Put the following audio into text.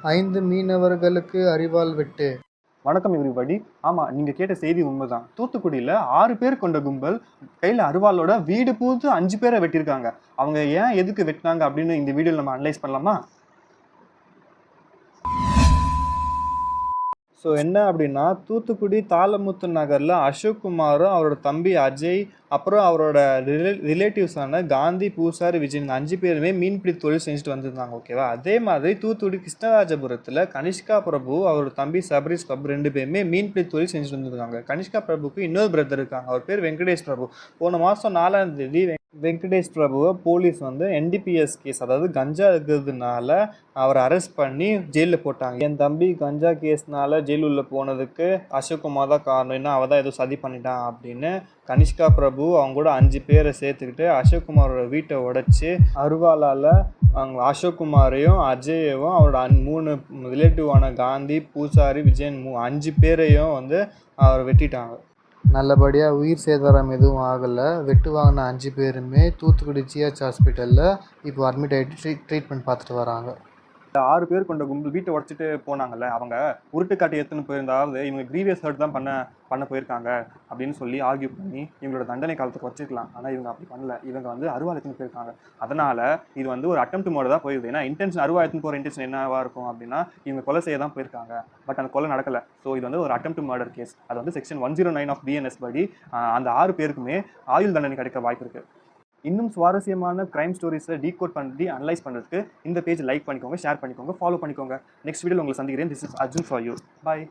5 மீனவர்களுக்கு அரிவாள் வெட்டு. வணக்கம் எவ்ரிபடி. ஆமாம், நீங்கள் கேட்ட செய்தி உண்மைதான். தூத்துக்குடியில் 6 பேர் கொண்ட கும்பல் கையில் அரிவாளோட வீடு பூத்து 5 பேரை வெட்டியிருக்காங்க. அவங்க ஏன் எதுக்கு வெட்டினாங்க அப்படின்னு இந்த வீடியோவில் நம்ம அனலைஸ் பண்ணலாமா? ஸோ என்ன அப்படின்னா, தூத்துக்குடி தாளமுத்து நகரில் அசோக் குமாரும் அவரோட தம்பி அஜய் அப்புறம் அவரோட ரிலேட்டிவ்ஸான காந்தி, பூசாரி, விஜயன் 5 பேருமே மீன்பிடி தொழில் செஞ்சுட்டு வந்திருந்தாங்க. ஓகேவா? அதே மாதிரி தூத்துக்குடி கிருஷ்ணராஜபுரத்தில் கனிஷ்கா பிரபு அவரோட தம்பி சபரீஷ் பிரபு 2 பேருமே மீன்பிடி தொழில் செஞ்சுட்டு வந்திருக்காங்க. கனிஷ்கா பிரபுக்கு இன்னொரு பிரதர் இருக்காங்க. அவர் பேர் வெங்கடேஷ் பிரபு. போன மாதம் 4ஆம் தேதி வெங்கடேஷ் பிரபுவை போலீஸ் NDPS கேஸ், அதாவது கஞ்சா இருக்கிறதுனால அவரை அரெஸ்ட் பண்ணி ஜெயிலில் போட்டாங்க. என் தம்பி கஞ்சா கேஸ்னால ஜெயில் உள்ள போனதுக்கு அசோக்குமார் தான் காரணம், இன்னும் அவள் தான் ஏதோ சதி பண்ணிட்டான் அப்படின்னு கனிஷ்கா பிரபு அவங்க கூட 5 பேரை சேர்த்துக்கிட்டு அசோக்குமாரோட வீட்டை உடைச்சி அருவாளால் அவங்க அசோக்குமாரையும் அஜயையும் அவரோட 3 ரிலேட்டிவான காந்தி, பூசாரி, விஜயன் 5 பேரையும் அவர் வெட்டிட்டாங்க. நல்லபடியாக உயிர் சேதாரம் எதுவும் ஆகலை. வெட்டு வாங்கின 5 பேருமே தூத்துக்குடி GH ஹாஸ்பிட்டலில் இப்போ அட்மிட் ஆகிட்டு ட்ரீட்மெண்ட் பார்த்துட்டு வராங்க. 6 பேர் கொண்ட கும்பல் வீட்டை உடச்சிட்டு போனாங்கல்ல, அவங்க உருட்டுக்காட்டி எடுத்துன்னு போயிருந்தாவது இவங்க க்ரீவியஸ் ஹர்ட் தான் பண்ண போயிருக்காங்க அப்படின்னு சொல்லி ஆர்கியூ பண்ணி இவங்களோட தண்டனை காலத்துக்கு வச்சுக்கலாம். ஆனால் இவங்க அப்படி பண்ணல. இவங்க அருவாள் எடுத்துன்னு போயிருக்காங்க. அதனால் இது ஒரு அட்டெம்ப்ட் மோட தான் போயிருது. ஏன்னா இன்டென்ஷன் அருவா எடுத்துன்னு போகிற இன்டென்ஷன் என்னவா இருக்கும் அப்படின்னா, இவங்க கொலை செய்ய தான் போயிருக்காங்க. பட் அந்த கொலை நடக்கலை. ஸோ இது ஒரு அட்டெம்ப்ட் மர்டர் கேஸ். அது செக்ஷன் 109 ஆஃப் BNS படி அந்த 6 பேருக்குமே ஆயுள் தண்டனை கிடைக்க வாய்ப்பு இருக்குது. இன்னும் சுவாரஸ்யமான கிரைம் ஸ்டோரிஸை டீகோட் பண்ணி அனலைஸ் பண்ணுறதுக்கு இந்த பேஜ் லைக் பண்ணிக்கோங்க, ஷேர் பண்ணிக்கோங்க, ஃபாலோ பண்ணிக்கோங்க. நெக்ஸ்ட் வீடியோவில் உங்களை சந்திக்கிறேன். This is Arjun for you. Bye.